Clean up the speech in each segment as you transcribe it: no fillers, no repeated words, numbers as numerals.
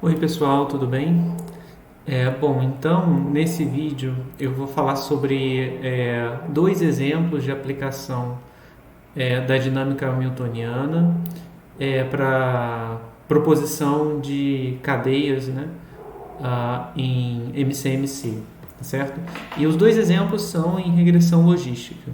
Oi pessoal, tudo bem? Bom, então nesse vídeo eu vou falar sobre dois exemplos de aplicação da dinâmica hamiltoniana para proposição de cadeias, né, em MCMC, tá certo? E os dois exemplos são em regressão logística.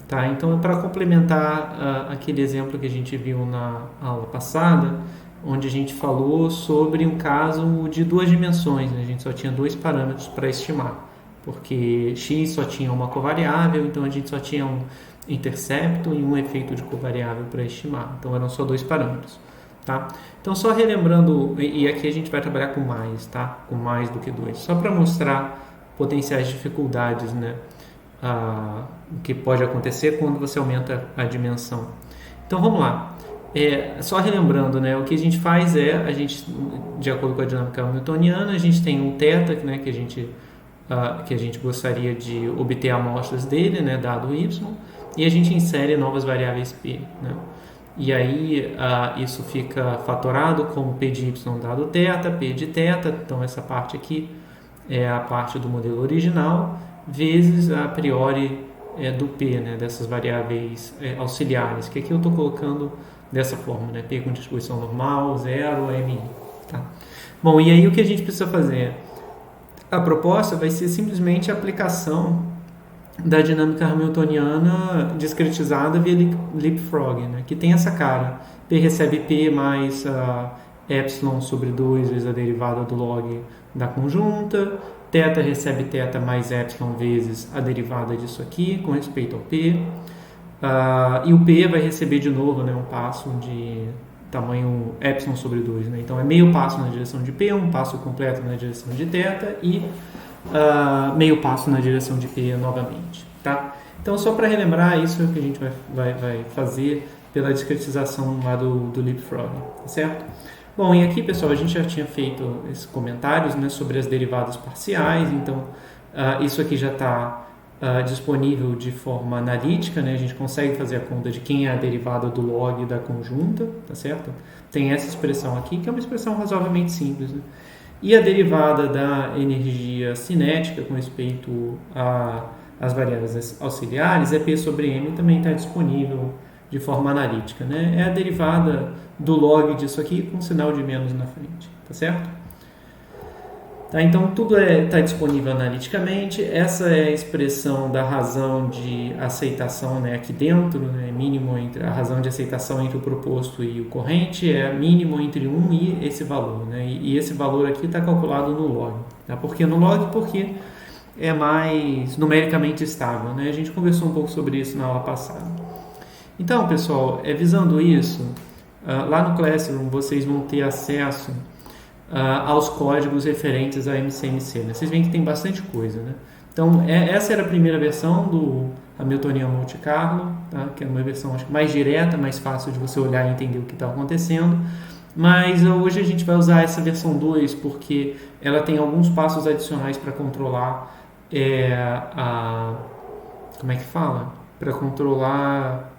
Tá, então, para complementar aquele exemplo que a gente viu na aula passada, onde a gente falou sobre um caso de duas dimensões, né? A gente só tinha dois parâmetros para estimar, porque x só tinha uma covariável, então a gente só tinha um intercepto e um efeito de covariável para estimar. Então eram só dois parâmetros. Tá? Então, só relembrando, e aqui a gente vai trabalhar com mais, tá? Com mais do que dois, só para mostrar potenciais dificuldades, né? O que pode acontecer quando você aumenta a dimensão. Então vamos lá. Só relembrando, né, o que a gente faz a gente, de acordo com a dinâmica hamiltoniana, a gente tem um θ, né, que a gente gostaria de obter amostras dele, né, dado y, e a gente insere novas variáveis p. Né? E aí isso fica fatorado como p de y dado θ, p de θ, então essa parte aqui é a parte do modelo original, vezes a priori do P, né, dessas variáveis auxiliares, que aqui eu estou colocando dessa forma, né, P com distribuição normal, 0, MI. Tá? Bom, e aí o que a gente precisa fazer? A proposta vai ser simplesmente a aplicação da dinâmica hamiltoniana discretizada via leapfrog, né, que tem essa cara. P recebe P mais epsilon sobre 2 vezes a derivada do log da conjunta, θ recebe θ mais epsilon vezes a derivada disso aqui com respeito ao P, e o P vai receber de novo, né, um passo de tamanho epsilon sobre 2, né? Então é meio passo na direção de P, um passo completo na direção de θ e meio passo na direção de P novamente. Tá? Então, só para relembrar, isso é o que a gente vai fazer pela discretização lá do leapfrog, tá certo? Bom, e aqui, pessoal, a gente já tinha feito esses comentários, né, sobre as derivadas parciais, então isso aqui já está disponível de forma analítica, né? A gente consegue fazer a conta de quem é a derivada do log da conjunta, tá certo? Tem essa expressão aqui, que é uma expressão razoavelmente simples, né? E a derivada da energia cinética com respeito às variáveis auxiliares é P sobre M, também está disponível de forma analítica, né? É a derivada do log disso aqui com sinal de menos na frente, tá certo? Tá, então tudo está disponível analiticamente. Essa é a expressão da razão de aceitação, né, aqui dentro, né, mínimo entre a razão de aceitação entre o proposto e o corrente é mínimo entre 1 e esse valor, né, e esse valor aqui está calculado no log. Tá? Por que no log? Porque é mais numericamente estável, né? A gente conversou um pouco sobre isso na aula passada. Então, pessoal, visando isso, lá no Classroom vocês vão ter acesso aos códigos referentes a MCMC. Né? Vocês veem que tem bastante coisa. Né? Então, essa era a primeira versão do Hamiltonian Monte Carlo, tá? Que é uma versão acho, mais direta, mais fácil de você olhar e entender o que está acontecendo. Mas hoje a gente vai usar essa versão 2 porque ela tem alguns passos adicionais para controlar como é que fala? Para controlar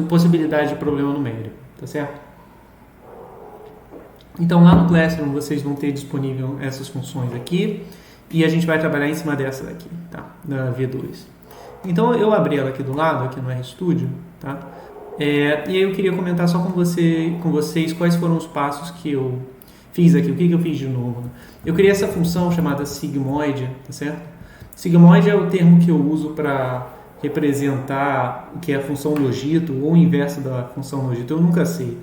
possibilidade de problema numérico, tá certo? Então lá no Classroom vocês vão ter disponível essas funções aqui e a gente vai trabalhar em cima dessa daqui, tá? Da V2. Então eu abri ela aqui do lado, aqui no RStudio, tá? E aí eu queria comentar só com vocês quais foram os passos que eu fiz aqui, o que eu fiz de novo. Né? Eu criei essa função chamada sigmoide, tá certo? Sigmoide é o termo que eu uso para representar o que é a função logito ou o inverso da função logito, eu nunca sei.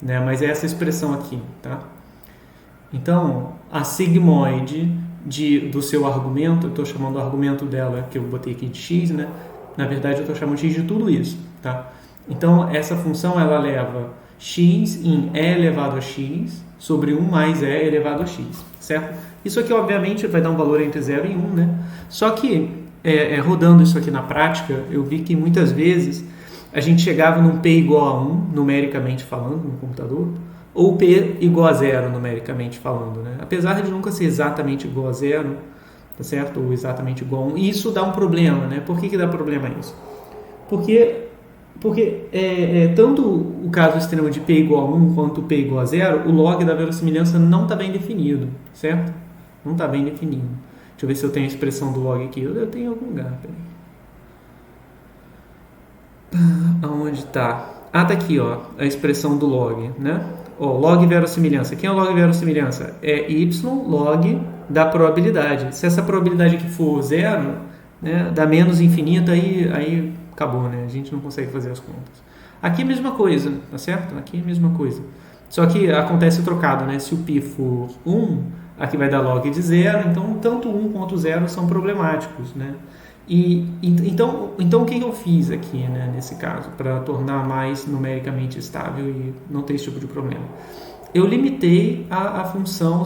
Né, mas é essa expressão aqui, tá? Então, a sigmoide do seu argumento, eu estou chamando o argumento dela, que eu botei aqui de x, né? Na verdade, eu estou chamando x de tudo isso, tá? Então, essa função, ela leva x em e elevado a x sobre 1 mais e elevado a x, certo? Isso aqui, obviamente, vai dar um valor entre 0 e 1, né? Só que, rodando isso aqui na prática, eu vi que muitas vezes a gente chegava num P igual a 1, numericamente falando, no computador, ou P igual a 0, numericamente falando. Né? Apesar de nunca ser exatamente igual a 0, tá certo? Ou exatamente igual a 1. E isso dá um problema. Né? Por que dá problema isso? Porque Porque tanto o caso extremo de P igual a 1 quanto P igual a 0, o log da verossimilhança não está bem definido, certo? Não está bem definido. Deixa eu ver se eu tenho a expressão do log aqui. Eu tenho em algum lugar, peraí. Aonde está? Ah, tá aqui, ó, a expressão do log, né? Ó, log verossimilhança. Quem é o log verossimilhança? É y log da probabilidade. Se essa probabilidade aqui for 0, né, dá menos infinito, aí acabou, né? A gente não consegue fazer as contas. Aqui é a mesma coisa, tá certo? Aqui é a mesma coisa. Só que acontece trocado, né? Se o π for 1, aqui vai dar log de 0, então tanto 1 quanto 0 são problemáticos, né? Então o que eu fiz aqui, né, nesse caso, para tornar mais numericamente estável e não ter esse tipo de problema? Eu limitei a função,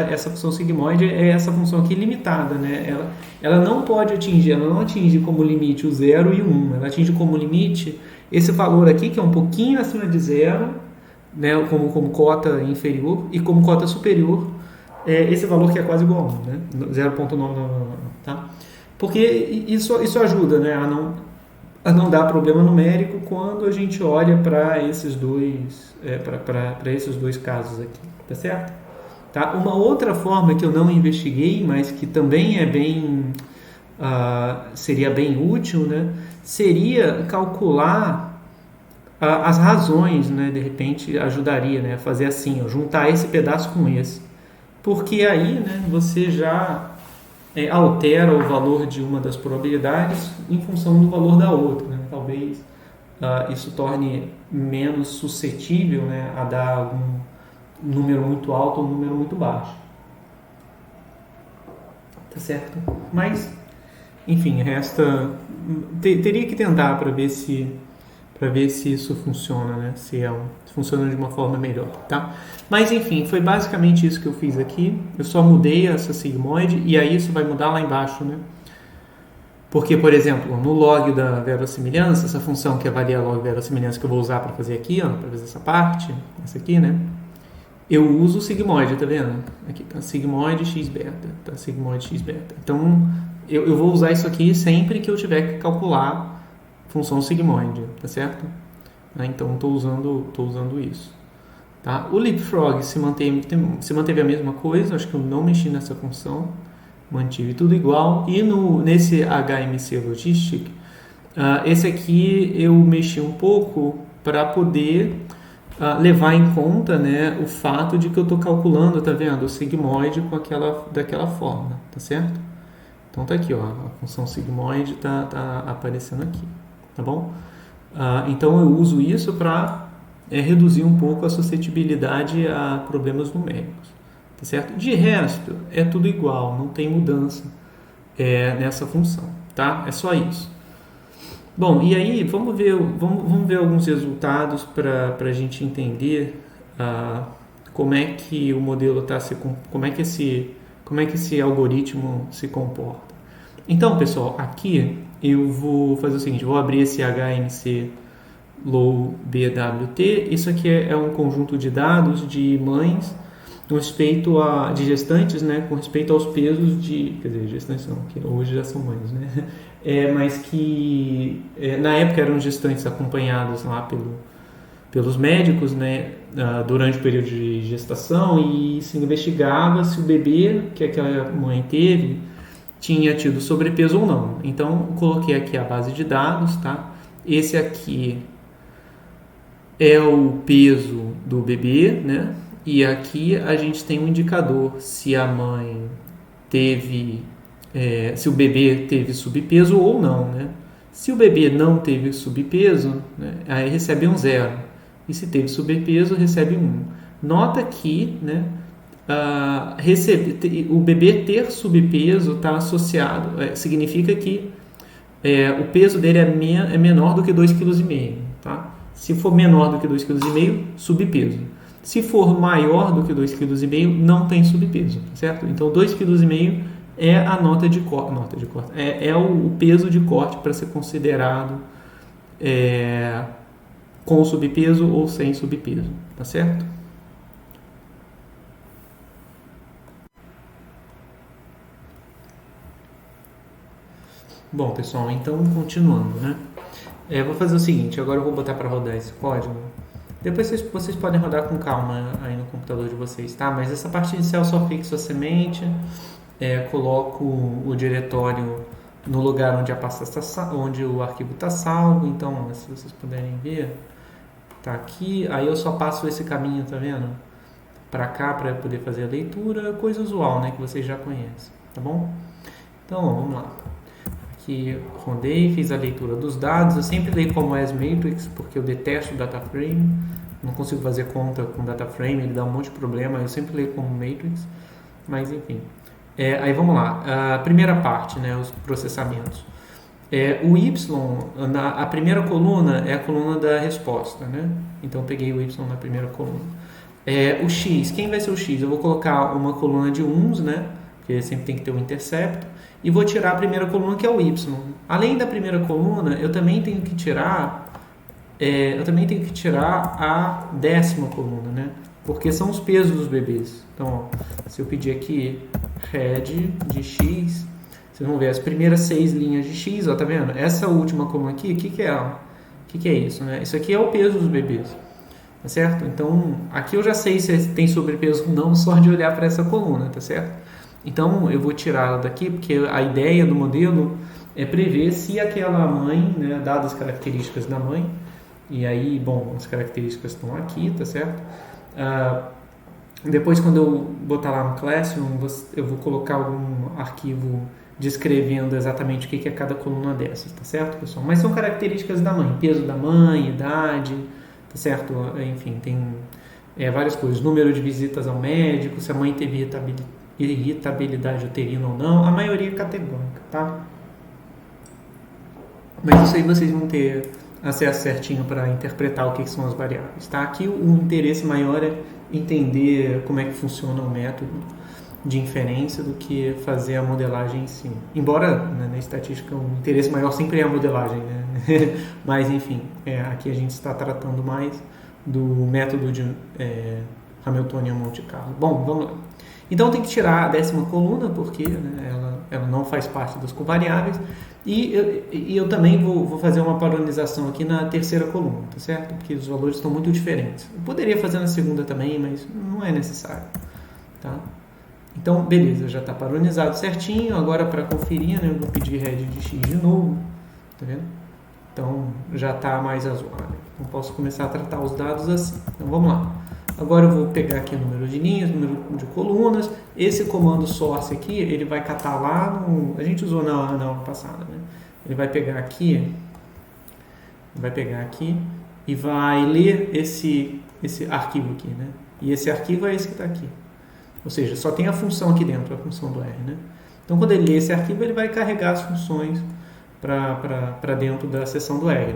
essa função sigmoide é essa função aqui limitada, né? Ela não pode atingir, ela não atinge como limite o 0 e o 1, ela atinge como limite esse valor aqui, que é um pouquinho acima de 0, né, como cota inferior, e como cota superior, esse valor que é quase igual a 1, né? 0,999, tá? Porque isso ajuda, né, a não dar problema numérico quando a gente olha para esses dois esses dois casos aqui, tá certo? Tá? Uma outra forma que eu não investiguei, mas que também é seria bem útil, né, seria calcular as razões, né, de repente ajudaria, né, a fazer assim, ó, juntar esse pedaço com esse, porque aí, né, você já altera o valor de uma das probabilidades em função do valor da outra, né? Talvez isso torne menos suscetível, né, a dar algum número muito alto ou um número muito baixo. Tá certo? Mas, enfim, resta... Teria que tentar para ver se isso funciona, né? Se funciona de uma forma melhor, tá? Mas enfim, foi basicamente isso que eu fiz aqui. Eu só mudei essa sigmoide e aí isso vai mudar lá embaixo, né? Porque, por exemplo, no log da verossimilhança, essa função que avalia a log verossimilhança que eu vou usar para fazer aqui, ó, para fazer essa parte, essa aqui, né? Eu uso o sigmoide, tá vendo? Aqui tá sigmoide x beta, tá sigmoide x beta. Então, eu vou usar isso aqui sempre que eu tiver que calcular função sigmoide, tá certo? Então estou usando isso. Tá? O leapfrog se manteve a mesma coisa, acho que eu não mexi nessa função, mantive tudo igual. E nesse HMC Logistic, esse aqui eu mexi um pouco para poder levar em conta, né, o fato de que eu estou calculando, tá vendo, o sigmoide daquela forma, tá certo? Então tá aqui, ó, a função sigmoide tá aparecendo aqui. Tá bom? Então eu uso isso para reduzir um pouco a suscetibilidade a problemas numéricos. Tá certo? De resto, é tudo igual, não tem mudança nessa função. Tá? É só isso. Bom, e aí vamos ver alguns resultados para a gente entender como é que o modelo como é que esse algoritmo se comporta. Então, pessoal, aqui eu vou fazer o seguinte, vou abrir esse HMC Low BWT. Isso aqui é um conjunto de dados de mães com respeito de gestantes, né, com respeito aos pesos quer dizer, gestantes não, que hoje já são mães, né, mas que na época eram gestantes acompanhadas lá pelos médicos, né, durante o período de gestação, e se investigava se o bebê que aquela mãe teve tinha tido sobrepeso ou não. Então, coloquei aqui a base de dados, tá? Esse aqui é o peso do bebê, né? E aqui a gente tem um indicador se a mãe teve, se o bebê teve subpeso ou não, né? Se o bebê não teve subpeso, né, aí recebe um 0. E se teve sobrepeso, recebe 1. Nota que, né, o bebê ter subpeso está associado, significa que o peso dele é menor do que 2,5 kg. Tá? Se for menor do que 2,5 kg, subpeso. Se for maior do que 2,5 kg, não tem subpeso, certo? Então 2,5 kg é a nota de corte, é o peso de corte para ser considerado com subpeso ou sem subpeso, tá certo? Bom, pessoal, então continuando, né? Vou fazer o seguinte, agora eu vou botar para rodar esse código. Depois vocês podem rodar com calma aí no computador de vocês, tá? Mas essa parte inicial só fixo a semente, coloco o diretório no lugar onde a pasta onde o arquivo está salvo. Então, se vocês puderem ver, tá aqui. Aí eu só passo esse caminho, tá vendo? Para cá para poder fazer a leitura, coisa usual, né? Que vocês já conhecem, tá bom? Então, vamos lá. Aqui rodei, fiz a leitura dos dados. Eu sempre leio como as matrix, porque eu detesto data frame. Não consigo fazer conta com data frame, ele dá um monte de problema. Eu sempre leio como matrix, mas enfim. Aí vamos lá. A primeira parte, né, os processamentos. O Y, a primeira coluna é a coluna da resposta, né? Então eu peguei o Y na primeira coluna. O X, quem vai ser o X? Eu vou colocar uma coluna de uns, né? Porque sempre tem que ter um intercepto. E vou tirar a primeira coluna, que é o Y. Além da primeira coluna, eu também tenho que tirar a 10ª coluna, né? Porque são os pesos dos bebês. Então, ó, se eu pedir aqui head de X, vocês vão ver as primeiras 6 linhas de X, ó, tá vendo? Essa última coluna aqui, o que é ela? O que é isso, né? Isso aqui é o peso dos bebês, tá certo? Então, aqui eu já sei se tem sobrepeso ou não só de olhar para essa coluna, tá certo? Então, eu vou tirá-la daqui, porque a ideia do modelo é prever se aquela mãe, né, dadas as características da mãe, e aí, bom, as características estão aqui, tá certo? Depois, quando eu botar lá no Classroom, eu vou colocar algum arquivo descrevendo exatamente o que é cada coluna dessas, tá certo, pessoal? Mas são características da mãe, peso da mãe, idade, tá certo? Enfim, tem várias coisas, número de visitas ao médico, se a mãe teve irritabilidade uterina ou não, a maioria é categórica, tá? Mas isso aí vocês vão ter acesso certinho para interpretar o que são as variáveis, tá? Aqui o interesse maior é entender como é que funciona o método de inferência do que fazer a modelagem em si. Embora, né, na estatística o interesse maior sempre é a modelagem, né? Mas enfim, aqui a gente está tratando mais do método de Hamiltonian Monte Carlo. Bom, vamos lá. Então tem que tirar a 10ª coluna, porque, né, ela não faz parte das covariáveis. E eu também vou fazer uma padronização aqui na 3ª coluna, tá certo? Porque os valores estão muito diferentes. Eu poderia fazer na 2ª também, mas não é necessário, tá? Então, beleza, já está padronizado certinho. Agora, para conferir, né, eu vou pedir head de X de novo, tá vendo? Então, já está mais razoável. Então, posso começar a tratar os dados assim. Então, vamos lá. Agora eu vou pegar aqui o número de linhas, número de colunas. Esse comando source aqui, ele vai catar lá no... A gente usou na aula passada, né? Ele vai pegar aqui e vai ler esse arquivo aqui, né? E esse arquivo é esse que está aqui. Ou seja, só tem a função aqui dentro, a função do R, né? Então, quando ele lê esse arquivo, ele vai carregar as funções para dentro da seção do R.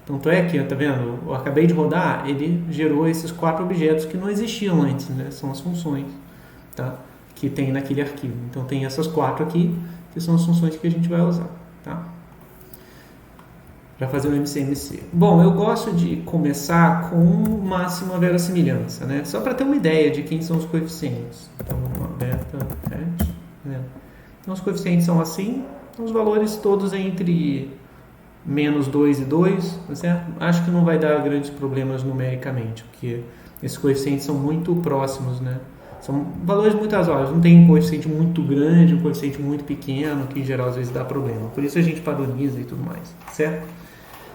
Tanto é que, tá vendo? Eu acabei de rodar, ele gerou esses 4 objetos que não existiam antes, né? São as funções, tá? Que tem naquele arquivo. Então, tem essas 4 aqui, que são as funções que a gente vai usar, tá? Para fazer o MCMC. Bom, eu gosto de começar com máxima verossimilhança, né? Só para ter uma ideia de quem são os coeficientes. Então, vamos lá, beta, hat, né? Então, os coeficientes são assim, os valores todos entre menos 2 e 2, tá certo? Acho que não vai dar grandes problemas numericamente, porque esses coeficientes são muito próximos, né? São valores muito razoáveis, não tem um coeficiente muito grande, um coeficiente muito pequeno, que em geral às vezes dá problema. Por isso a gente padroniza e tudo mais, certo?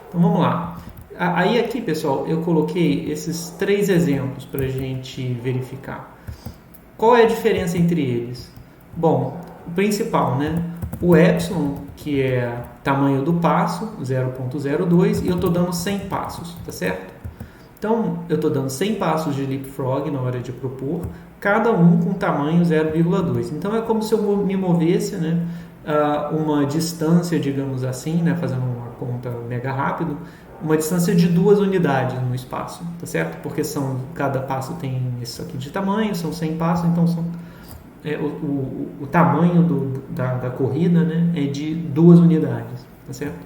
Então vamos lá. Aí aqui, pessoal, eu coloquei esses 3 exemplos para a gente verificar. Qual é a diferença entre eles? Bom, o principal, né? O epsilon, que é tamanho do passo, 0.02, e eu estou dando 100 passos, tá certo? Então, eu estou dando 100 passos de leapfrog na hora de propor, cada um com tamanho 0,2. Então, é como se eu me movesse, né, uma distância, digamos assim, né, fazendo uma conta mega rápido, uma distância de 2 unidades no espaço, tá certo? Porque cada passo tem isso aqui de tamanho, são 100 passos, então o tamanho da corrida, né, é de 2 unidades, tá certo?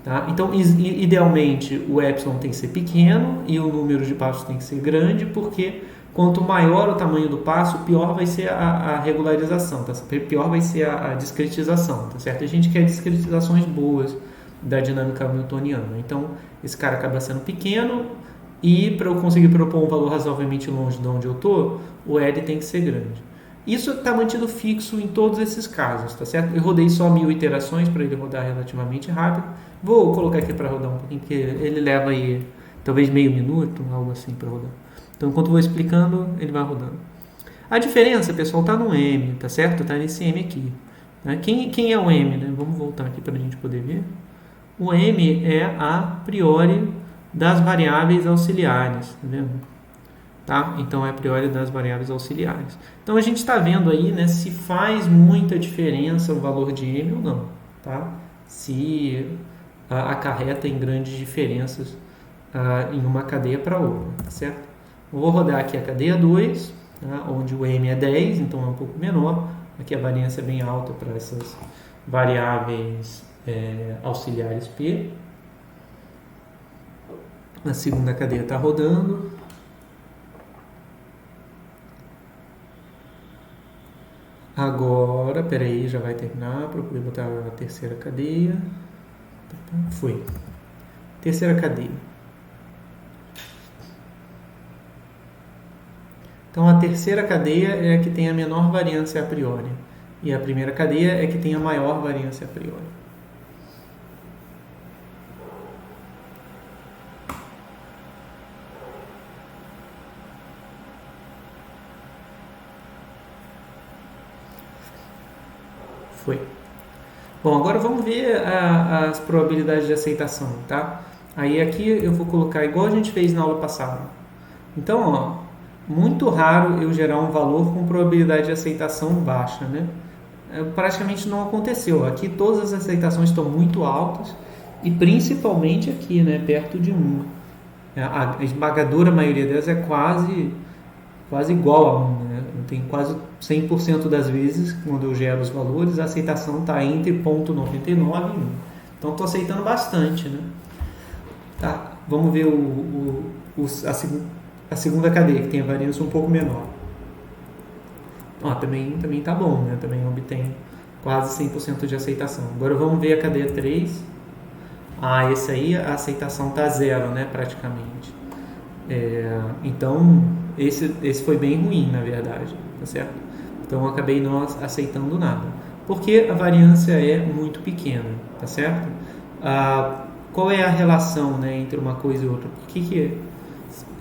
Tá? Então, idealmente, o epsilon tem que ser pequeno e o número de passos tem que ser grande, porque quanto maior o tamanho do passo, pior vai ser a regularização, tá? Pior vai ser a discretização, tá certo? A gente quer discretizações boas da dinâmica hamiltoniana. Então, esse cara acaba sendo pequeno e para eu conseguir propor um valor razoavelmente longe de onde eu estou, o L tem que ser grande. Isso está mantido fixo em todos esses casos, tá certo? Eu rodei só 1000 iterações para ele rodar relativamente rápido. Vou colocar aqui para rodar um pouquinho, porque ele leva aí talvez meio minuto, algo assim para rodar. Então, enquanto eu vou explicando, ele vai rodando. A diferença, pessoal, está no M, tá certo? Está nesse M aqui. Né? Quem é o M? Né? Vamos voltar aqui para a gente poder ver. O M é a priori das variáveis auxiliares, tá vendo? Tá? Então é a priori das variáveis auxiliares. Então a gente está vendo aí, né, se faz muita diferença o valor de M ou não, tá? Se acarreta em grandes diferenças em uma cadeia para outra, tá certo? Eu vou rodar aqui a cadeia 2, tá? Onde o M é 10, então é um pouco menor. Aqui a variância é bem alta para essas variáveis auxiliares P. A segunda cadeia está rodando. Agora, peraí, já vai terminar. Procurei botar a terceira cadeia. Foi. Terceira cadeia. Então, a terceira cadeia é a que tem a menor variância a priori. E a primeira cadeia é a que tem a maior variância a priori. Foi. Bom, agora vamos ver as probabilidades de aceitação, tá? Aí aqui eu vou colocar igual a gente fez na aula passada. Então, ó, muito raro eu gerar um valor com probabilidade de aceitação baixa, né? Praticamente não aconteceu. Aqui todas as aceitações estão muito altas e principalmente aqui, né, perto de 1. A esmagadora maioria delas é quase igual a 1, né? Tem quase 100% das vezes, quando eu gero os valores, a aceitação está entre 0,99 e 1. Então, estou aceitando bastante, né? Tá, vamos ver a segunda cadeia, que tem a variância um pouco menor. Ó, também tá bom, né? Também obtém quase 100% de aceitação. Agora, vamos ver a cadeia 3. Esse aí, a aceitação está zero, né? Praticamente. Então, esse foi bem ruim, na verdade, tá certo? Então, eu acabei não aceitando nada, porque a variância é muito pequena, tá certo? Qual é a relação, né, entre uma coisa e outra? Por que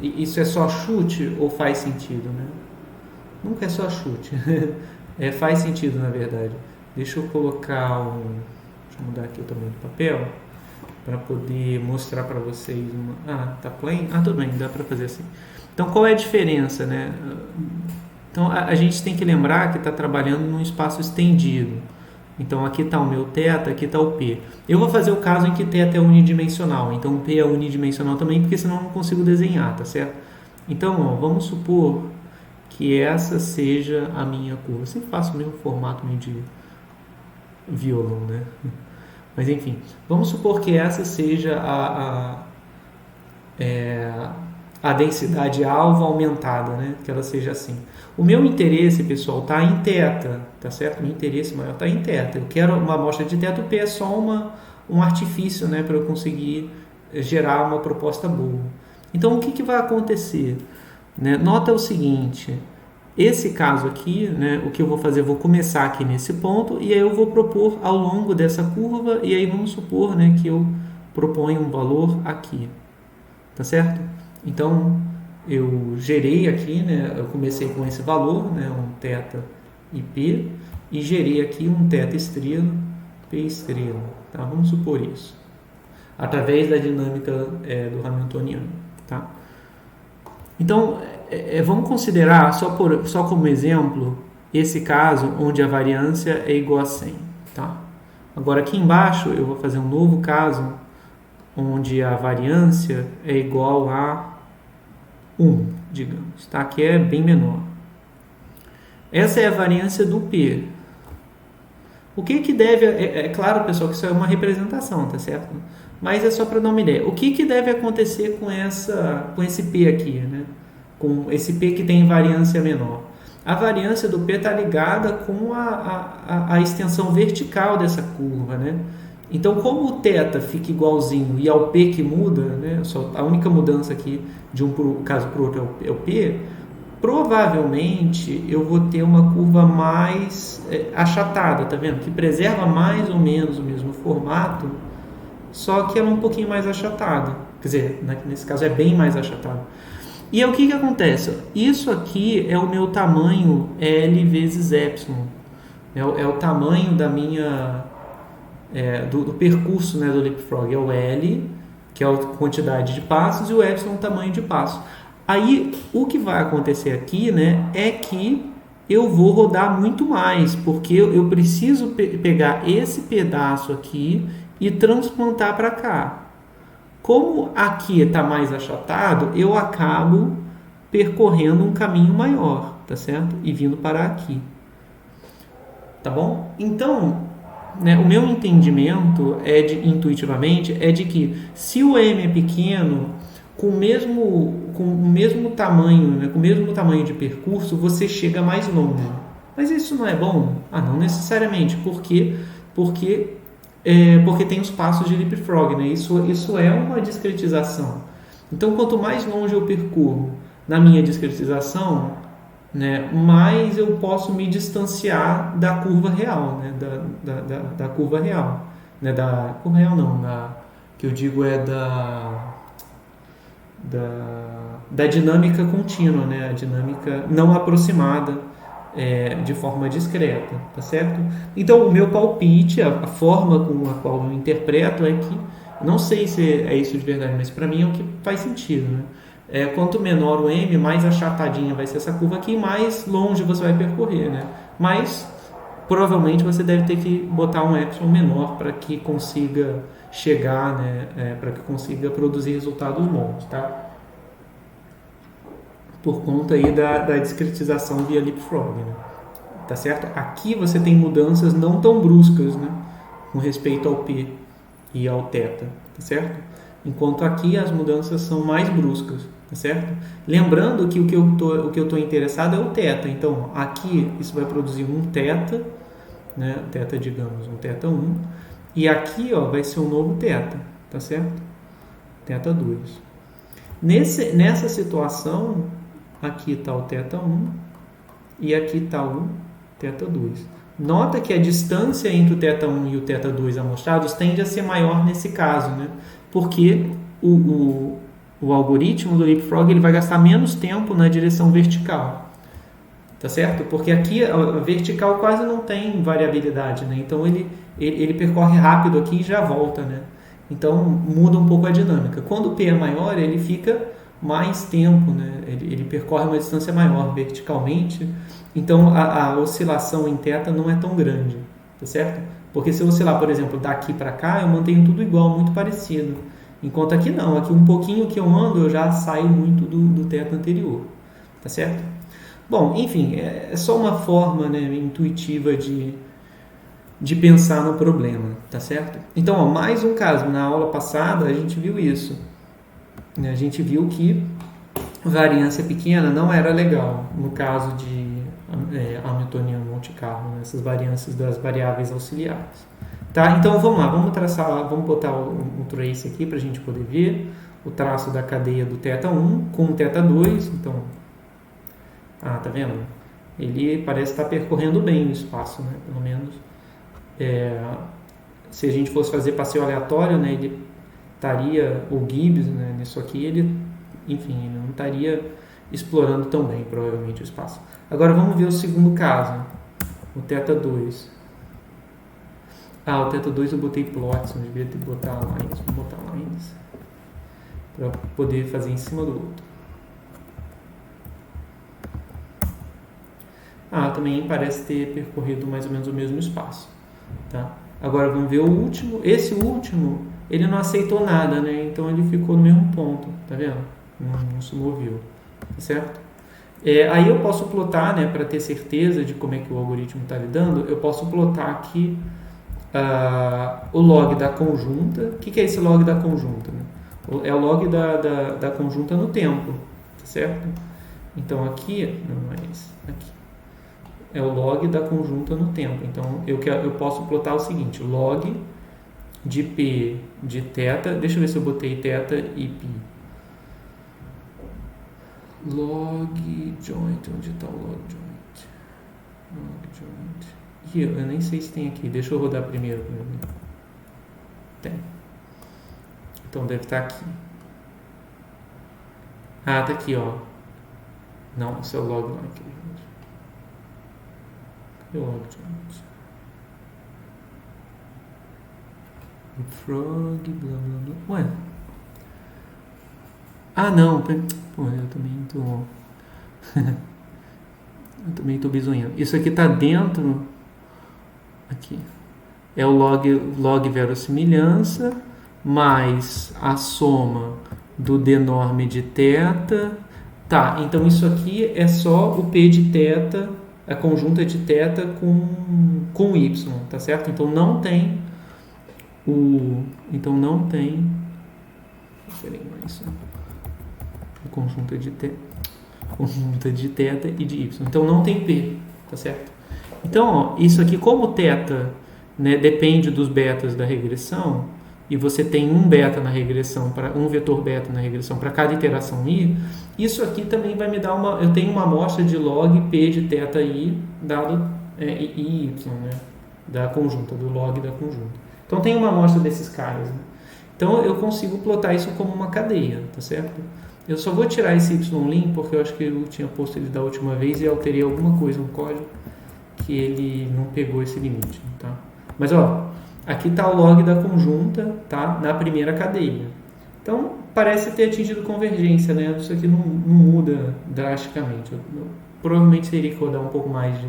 isso é só chute ou faz sentido, né? Nunca é só chute. Faz sentido, na verdade. Deixa eu colocar deixa eu mudar aqui o tamanho do papel para poder mostrar para vocês tá plain? Tudo bem, dá para fazer assim. Então, qual é a diferença, né? Então, a gente tem que lembrar que está trabalhando num espaço estendido. Então, aqui está o meu θ, aqui está o P. Eu vou fazer o caso em que θ é unidimensional. Então, o P é unidimensional também, porque senão eu não consigo desenhar, tá certo? Então, vamos supor que essa seja a minha curva. Eu sempre faço o mesmo formato meio de violão, né? Mas, enfim, vamos supor que essa seja a densidade alvo aumentada, né? Que ela seja assim. O meu interesse, pessoal, está em θ, tá certo? O meu interesse maior está em θ. Eu quero uma amostra de θ, o P é só um artifício, né? Para eu conseguir gerar uma proposta boa. Então, o que vai acontecer? Né? Nota o seguinte, esse caso aqui, né? O que eu vou fazer? Eu vou começar aqui nesse ponto e aí eu vou propor ao longo dessa curva e aí vamos supor, né, que eu proponho um valor aqui, tá certo? Então, eu gerei aqui, né, eu comecei com esse valor, né, um θ e P, e gerei aqui um θ estrela, P estrela, tá? Vamos supor isso, através da dinâmica do Hamiltoniano, tá? Então, vamos considerar, só como exemplo, esse caso onde a variância é igual a 100, tá? Agora, aqui embaixo, eu vou fazer um novo caso onde a variância é igual a 1, digamos, tá? Que é bem menor. Essa é a variância do P. O que deve... É claro, pessoal, que isso é uma representação, tá certo? Mas é só para dar uma ideia. O que deve acontecer com esse P aqui, né? Com esse P que tem variância menor? A variância do P está ligada com a extensão vertical dessa curva, né? Então, como o θ fica igualzinho e ao P que muda, né, só a única mudança aqui de um caso para o outro é o P, provavelmente eu vou ter uma curva mais achatada, tá vendo? Que preserva mais ou menos o mesmo formato, só que ela é um pouquinho mais achatada. Quer dizer, nesse caso é bem mais achatada. E aí, o que acontece? Isso aqui é o meu tamanho L vezes Epsilon. É o tamanho da minha... do percurso, né, do Leapfrog. É o L, que é a quantidade de passos, e o Epsilon, o tamanho de passo. Aí, o que vai acontecer aqui, né, é que eu vou rodar muito mais, porque eu preciso pegar esse pedaço aqui e transplantar para cá. Como aqui está mais achatado, eu acabo percorrendo um caminho maior, tá certo? E vindo parar aqui. Tá bom? Então, né, o meu entendimento intuitivamente é de que se o M é pequeno, com o mesmo tamanho, né, com o mesmo tamanho de percurso, você chega mais longe. Mas isso não é bom? Ah, não necessariamente. Por quê? Porque tem os passos de Leapfrog, né? Isso é uma discretização. Então, quanto mais longe eu percorro na minha discretização, né, mais eu posso me distanciar da curva real, né? Da curva real. Né? Da curva real não, que eu digo é da dinâmica contínua, né? A dinâmica não aproximada de forma discreta, tá certo? Então, o meu palpite, a forma com a qual eu interpreto é que, não sei se é isso de verdade, mas para mim é o que faz sentido, né? Quanto menor o M, mais achatadinha vai ser essa curva aqui, mais longe você vai percorrer, né? Mas, provavelmente, você deve ter que botar um epsilon menor para que consiga chegar, né? Para que consiga produzir resultados bons, tá? Por conta aí da discretização via Leapfrog, né? Tá certo? Aqui você tem mudanças não tão bruscas, né? Com respeito ao P e ao θ, tá certo? Enquanto aqui as mudanças são mais bruscas, tá certo? Lembrando que o que eu estou interessado é o θ. Então, aqui isso vai produzir um θ, né? Θ, digamos, um θ1. E aqui, ó, vai ser um novo θ, tá certo? θ2. Nessa situação, aqui está o θ1 e aqui está o θ2. Nota que a distância entre o θ1 e o θ2 amostrados tende a ser maior nesse caso, né? Porque o algoritmo do Leapfrog ele vai gastar menos tempo na direção vertical, tá certo? Porque aqui a vertical quase não tem variabilidade, né? Então ele percorre rápido aqui e já volta, né? Então muda um pouco a dinâmica. Quando o P é maior, ele fica mais tempo, né? Ele percorre uma distância maior verticalmente, então a oscilação em θ não é tão grande, tá certo? Porque se eu oscilar, por exemplo, daqui para cá, eu mantenho tudo igual, muito parecido. Enquanto aqui não, aqui um pouquinho que eu ando, eu já saio muito do θ anterior, tá certo? Bom, enfim, é só uma forma, né, intuitiva de pensar no problema, tá certo? Então, ó, mais um caso. Na aula passada a gente viu isso. A gente viu que variância pequena não era legal no caso de Hamiltoniano Monte Carlo, né? Essas variâncias das variáveis auxiliares. Tá? Então vamos lá, vamos botar um trace aqui para a gente poder ver o traço da cadeia do θ1 com o θ2. Então, tá vendo? Ele parece estar percorrendo bem o espaço, né? Pelo menos. Se a gente fosse fazer passeio aleatório, né? Ele estaria, o Gibbs, né? Nisso aqui, ele não estaria explorando tão bem, provavelmente, o espaço. Agora vamos ver o segundo caso, o θ2. O θ2 eu botei plots, eu devia ter botado lines. Vou botar lines para poder fazer em cima do outro. Também parece ter percorrido mais ou menos o mesmo espaço. Tá? Agora vamos ver o último. Esse último, ele não aceitou nada, né? Então ele ficou no mesmo ponto, tá vendo? Não se moveu, tá certo? Aí eu posso plotar, né, para ter certeza de como é que o algoritmo está lidando, eu posso plotar aqui o log da conjunta. O que é esse log da conjunta? Né? É o log da conjunta no tempo, tá certo? Então aqui, não é esse, aqui. É o log da conjunta no tempo. Então eu posso plotar o seguinte, log de P de θ. Deixa eu ver se eu botei θ e π. Log joint, onde está o log joint? Log joint. Ih, eu nem sei se tem aqui. Deixa eu rodar primeiro. Tem. Então deve estar aqui. Ah, tá aqui, ó. Não, esse é o log lá aqui. Cadê o log joint? Frog, blá blá blá. Ué. Ah, não. Pô, eu também tô. Eu também tô bizonhando. Isso aqui tá dentro. Aqui. É o log verossimilhança mais a soma do d-norm de θ. Tá, então isso aqui é só o p de θ, a conjunta de θ com y, tá certo? Então não tem Então não tem. Peraí, mais. A conjunta de θ e de y. Então não tem p, tá certo? Então, ó, isso aqui, como θ, né, depende dos betas da regressão, e você tem um beta na regressão, um vetor beta na regressão para cada iteração i, isso aqui também vai me dar eu tenho uma amostra de log p de θ i dado i y, né, da conjunta, do log da conjunta. Então tem uma amostra desses caras, né? Então eu consigo plotar isso como uma cadeia, tá certo? Eu só vou tirar esse y' porque eu acho que eu tinha posto ele da última vez e alterei alguma coisa no código que ele não pegou esse limite, tá? Mas ó, aqui está o log da conjunta, tá? Na primeira cadeia. Então parece ter atingido convergência, né? Isso aqui não muda drasticamente. Eu provavelmente teria que rodar um pouco mais de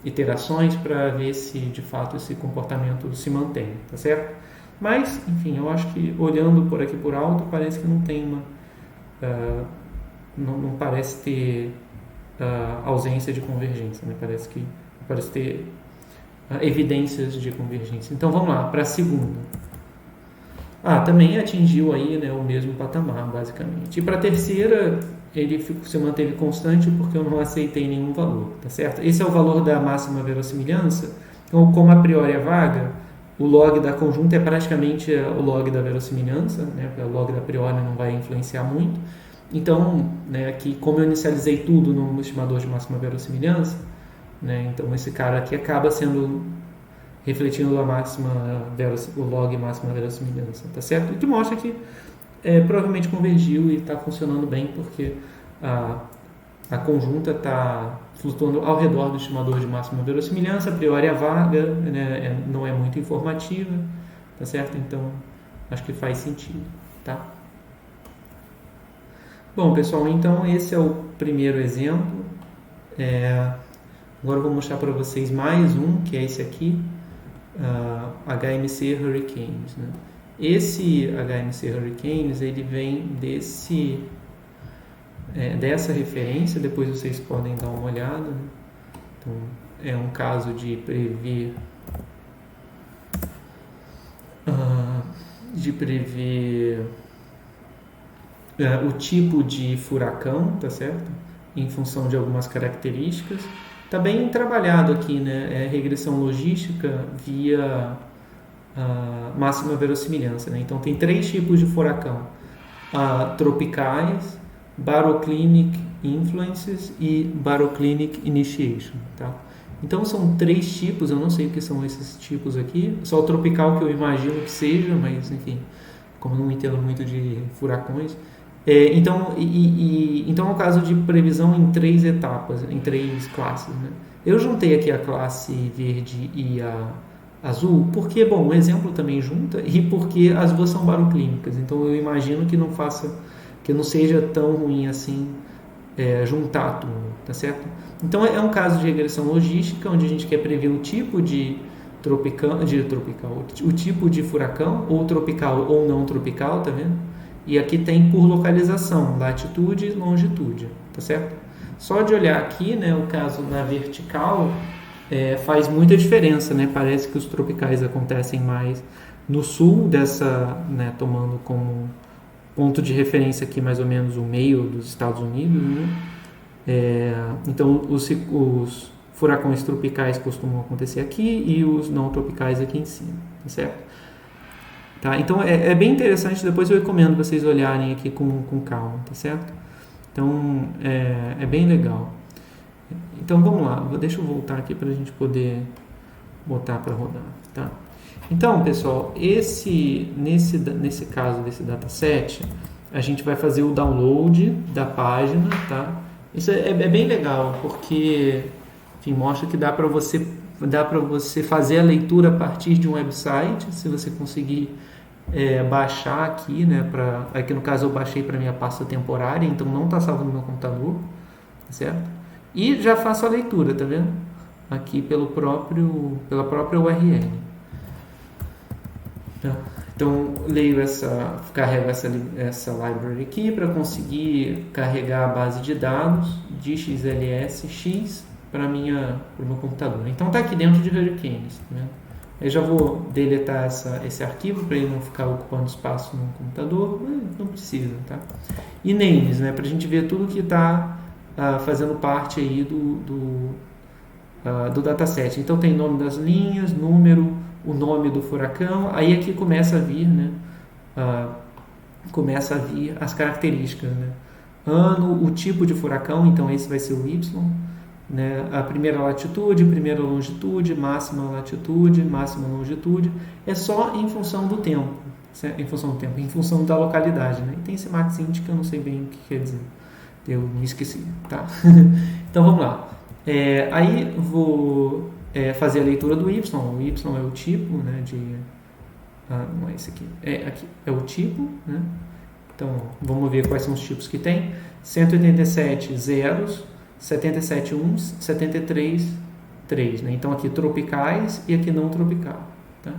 iterações para ver se de fato esse comportamento se mantém, tá certo? Mas, enfim, eu acho que olhando por aqui por alto, parece que não tem não parece ter ausência de convergência, né? Parece ter evidências de convergência. Então vamos lá, para a segunda. Também atingiu aí, né, o mesmo patamar, basicamente. E para a terceira, ele se manteve constante porque eu não aceitei nenhum valor, tá certo? Esse é o valor da máxima verossimilhança. Então, como a priori é vaga, o log da conjunta é praticamente o log da verossimilhança, né? O log da priori não vai influenciar muito. Então, né, aqui, como eu inicializei tudo no estimador de máxima verossimilhança, né, então esse cara aqui acaba refletindo o log máxima verossimilhança, tá certo? E que mostra que provavelmente convergiu e está funcionando bem porque a conjunta está flutuando ao redor do estimador de máxima verossimilhança, a priori é vaga, né, não é muito informativa, tá certo? Então acho que faz sentido, tá? Bom, pessoal, então esse é o primeiro exemplo. Agora eu vou mostrar para vocês mais um, que é esse aqui, HMC Hurricanes, né? Esse HMC Hurricanes, ele vem dessa referência, depois vocês podem dar uma olhada, né? Então, é um caso de prever o tipo de furacão, tá certo? Em função de algumas características. Está bem trabalhado aqui, né? Regressão logística via máxima verossimilhança, né? Então tem 3 tipos de furacão: tropicais, baroclinic influences e baroclinic initiation, tá? Então são 3 tipos, eu não sei o que são esses tipos aqui, só o tropical que eu imagino que seja, mas enfim, como não entendo muito de furacões. Então é o caso de previsão em 3 etapas, em 3 classes, né? Eu juntei aqui a classe verde e a azul porque, bom, o exemplo também junta e porque as duas são baroclínicas, então eu imagino que não seja tão ruim assim juntar tudo, tá certo? Então é um caso de regressão logística onde a gente quer prever o tipo de tropical, o tipo de furacão, ou tropical ou não tropical, tá vendo? E aqui tem por localização, latitude e longitude, tá certo? Só de olhar aqui, né, o caso na vertical faz muita diferença, né? Parece que os tropicais acontecem mais no sul né, tomando como ponto de referência aqui mais ou menos o meio dos Estados Unidos, né? Então os furacões tropicais costumam acontecer aqui e os não tropicais aqui em cima, tá certo? Tá? Então é bem interessante, depois eu recomendo vocês olharem aqui com calma, tá certo? Então é bem legal. Então vamos lá, deixa eu voltar aqui para a gente poder botar para rodar. Tá? Então, pessoal, nesse caso desse dataset, a gente vai fazer o download da página. Tá? Isso é bem legal, porque enfim, mostra que dá para você fazer a leitura a partir de um website, se você conseguir baixar aqui, né? Aqui no caso eu baixei para minha pasta temporária, então não está salvo no meu computador, certo? E já faço a leitura, tá vendo? Aqui pela própria URL. Tá? Então carrego essa library aqui para conseguir carregar a base de dados de XLSX para o meu computador. Então está aqui dentro de Hurricanes, tá vendo? Eu já vou deletar esse arquivo para ele não ficar ocupando espaço no computador, não precisa, tá? E names, né, para a gente ver tudo que está fazendo parte aí do dataset. Então tem nome das linhas, número, o nome do furacão, aí aqui começa a vir, né, as características, né? Ano, o tipo de furacão, então esse vai ser o Y, né? A primeira latitude, primeira longitude, máxima latitude, máxima longitude, é só em função do tempo, certo? Em função da localidade, né? E tem esse max int que eu não sei bem o que quer dizer, eu me esqueci, tá? Então vamos lá. Aí vou fazer a leitura do Y. O Y é o tipo, né? Não é esse aqui. Aqui é o tipo, né? Então vamos ver quais são os tipos que tem. 187 zeros, 77 uns, 73 3, né? Então aqui tropicais e aqui não tropical, tá?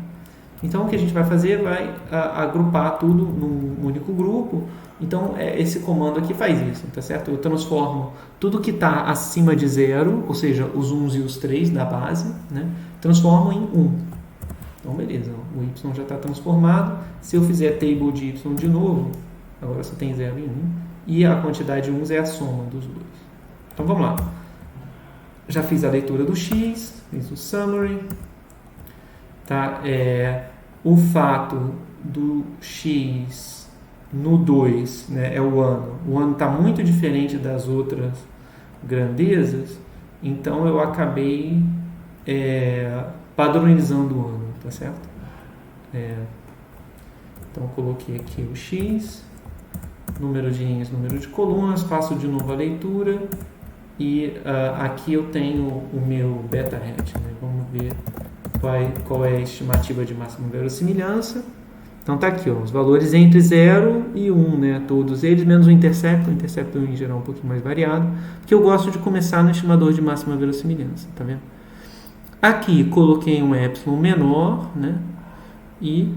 Então o que a gente vai fazer vai agrupar tudo num único grupo. Então esse comando aqui faz isso, tá certo? Eu transformo tudo que está acima de 0, ou seja, os 1 e os 3 da base, né? Transformo em 1. Então beleza, o Y já está transformado. Se eu fizer table de Y de novo, agora só tem 0 e 1, e a quantidade de 1 é a soma dos dois. Então vamos lá. Já fiz a leitura do X, fiz o summary. Tá? O fato do X no 2, né, é o ano. O ano está muito diferente das outras grandezas, então eu acabei padronizando o ano, tá certo? Então eu coloquei aqui o X, número de linhas, número de colunas, faço de novo a leitura. E aqui eu tenho o meu beta hat, né? Vamos ver qual é a estimativa de máxima verossimilhança. Então tá aqui, ó, os valores entre 0 e 1, né? Todos eles, menos o intercepto. O intercepto em geral é um pouquinho mais variado, porque eu gosto de começar no estimador de máxima verossimilhança, tá vendo? Aqui coloquei um epsilon menor, né? E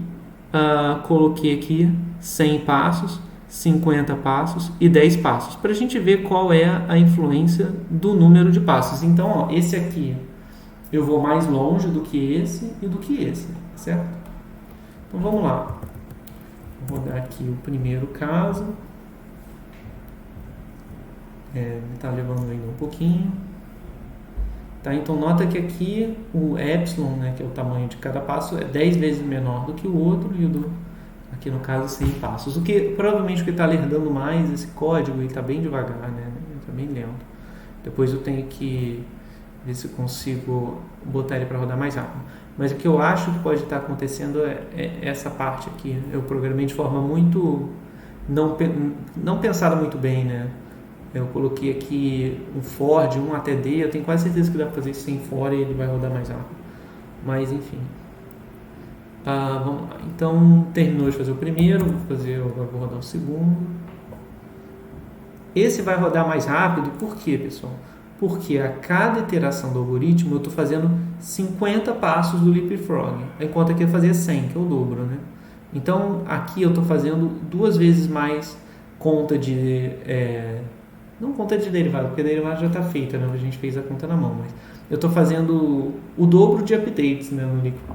coloquei aqui 100 passos, 50 passos e 10 passos, para a gente ver qual é a influência do número de passos. Então, ó, esse aqui eu vou mais longe do que esse e do que esse, certo? Então vamos lá. Vou rodar aqui o primeiro caso. Está levando ainda um pouquinho. Tá, então nota que aqui o epsilon, né, que é o tamanho de cada passo, é 10 vezes menor do que o outro, e aqui no caso 100 passos. O que provavelmente o que está lerdando mais esse código, ele está bem devagar, né? Está bem lento. Depois eu tenho que ver se eu consigo botar ele para rodar mais rápido. Mas o que eu acho que pode estar acontecendo é essa parte aqui. Eu programei de forma muito não pensada muito bem, né? Eu coloquei aqui um for de 1 até D. Eu tenho quase certeza que dá para fazer isso sem for e ele vai rodar mais rápido. Mas enfim. Vamos lá. Então terminou de fazer o primeiro, agora vou rodar o segundo. Esse vai rodar mais rápido, por quê, pessoal? Porque a cada iteração do algoritmo eu estou fazendo 50 passos do leapfrog, enquanto aqui eu fazia 100, que é o dobro, né? Então aqui eu estou fazendo 2 vezes mais conta de não conta de derivado, porque a derivada já está feita, né? A gente fez a conta na mão, mas eu estou fazendo o dobro de updates, né,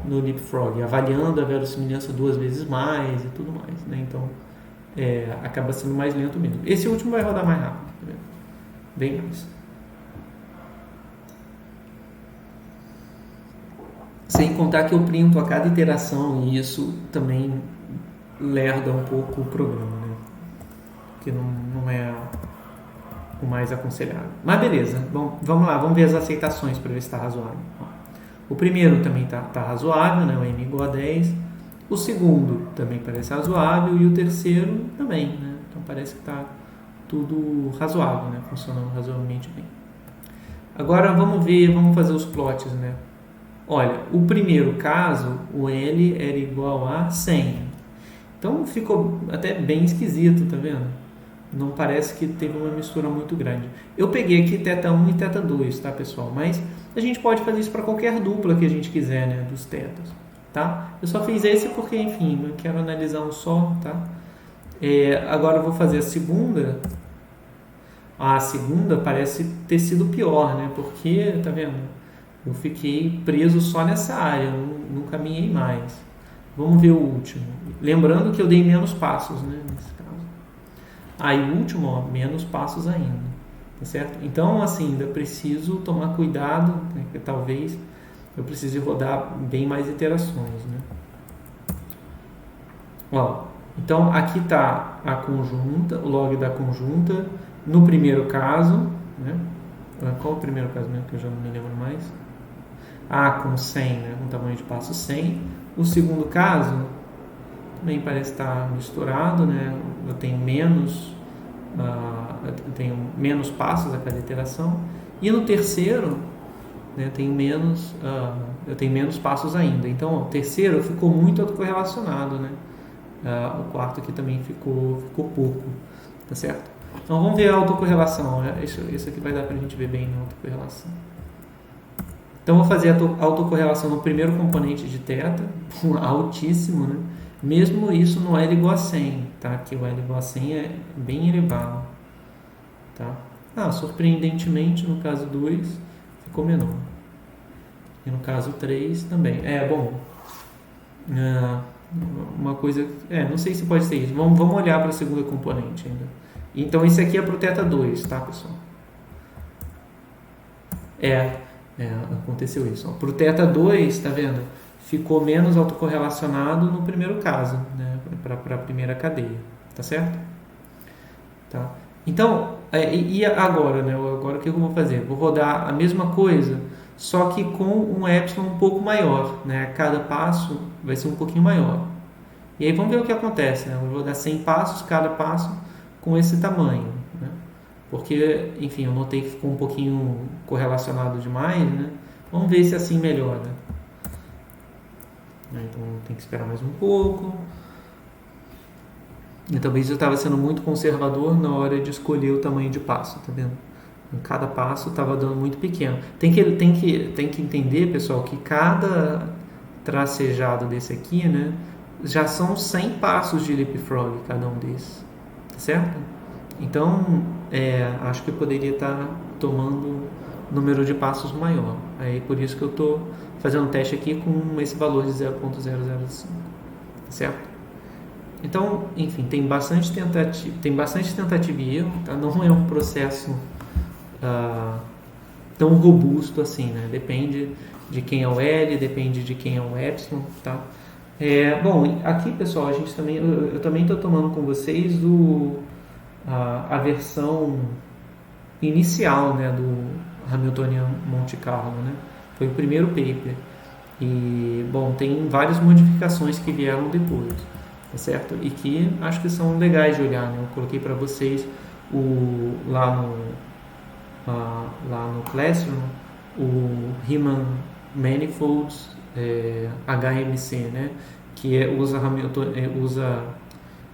no leapfrog, avaliando a verossimilhança 2 vezes mais e tudo mais, né? Então acaba sendo mais lento mesmo. Esse último vai rodar mais rápido, tá vendo? Bem mais. Sem contar que eu printo a cada iteração, e isso também lerda um pouco o programa, né? Que não é o mais aconselhável. Mas beleza, bom, vamos lá, vamos ver as aceitações para ver se está razoável. O primeiro também está razoável, né? O m igual a 10. O segundo também parece razoável e o terceiro também, né? Então parece que está tudo razoável, né? Funcionando razoavelmente bem. Agora vamos fazer os plots, né? Olha, o primeiro caso, o L era igual a 100. Então ficou até bem esquisito, tá vendo? Não parece que teve uma mistura muito grande. Eu peguei aqui θ1 e θ2, tá, pessoal? Mas a gente pode fazer isso para qualquer dupla que a gente quiser, né, dos tetas, tá? Eu só fiz esse porque, enfim, eu quero analisar um só, tá? Agora eu vou fazer a segunda. A segunda parece ter sido pior, né? Porque, tá vendo? Eu fiquei preso só nessa área, não caminhei mais. Vamos ver o último. Lembrando que eu dei menos passos, né? Nesse caso. Aí o último, ó, menos passos ainda. Tá certo? Então, assim, ainda preciso tomar cuidado, né? Que talvez eu precise rodar bem mais iterações, né? Ó, então aqui está a conjunta, o log da conjunta. No primeiro caso, né? Qual o primeiro caso mesmo que eu já não me lembro mais? Com 100, né? Com tamanho de passo 100. O segundo caso também parece estar misturado, né? Eu tenho menos passos a cada iteração. E no terceiro, né, eu tenho menos passos ainda. Então, ó, o terceiro ficou muito autocorrelacionado, né? O quarto aqui também ficou pouco, tá certo? Então vamos ver a autocorrelação. Isso aqui vai dar pra gente ver bem a autocorrelação. Então vou fazer a autocorrelação no primeiro componente de θ, altíssimo, né? Mesmo isso no L igual a 100, tá? Que o L igual a 100 é bem elevado, tá? Surpreendentemente no caso 2 ficou menor. E no caso 3 também. Uma coisa... não sei se pode ser isso. Vamos olhar para a segunda componente ainda. Então esse aqui é para o θ2, tá, pessoal? Aconteceu isso. Para o θ2, tá vendo? Ficou menos autocorrelacionado no primeiro caso, né? Para a primeira cadeia, tá certo? Tá? Então, e agora, né? Agora o que eu vou fazer? Vou rodar a mesma coisa, só que com um epsilon um pouco maior, né? Cada passo vai ser um pouquinho maior. E aí vamos ver o que acontece, né? Eu vou dar 100 passos, cada passo com esse tamanho, né? Porque, enfim, eu notei que ficou um pouquinho correlacionado demais, né? Vamos ver se assim melhora. Então tem que esperar mais um pouco. E talvez eu estava sendo muito conservador na hora de escolher o tamanho de passo, tá vendo? Em cada passo estava dando muito pequeno. Tem que entender, pessoal, que cada tracejado desse aqui, né, já são 100 passos de leapfrog cada um desses, tá certo? Então, acho que eu poderia estar tomando número de passos maior. Aí por isso que eu estou fazendo um teste aqui com esse valor de 0.005, tá certo? Então, enfim, tem bastante tentativa e erro, tá? Não é um processo tão robusto assim, né? Depende de quem é o L, depende de quem é o epsilon, tá? Bom, aqui, pessoal, eu também estou tomando com vocês a versão inicial, né, do Hamiltonian Monte Carlo, né? Foi o primeiro paper. E, bom, tem várias modificações que vieram depois, tá certo? E que acho que são legais de olhar, né? Eu coloquei para vocês lá no Classroom o Riemann Manifolds HMC, né? Que usa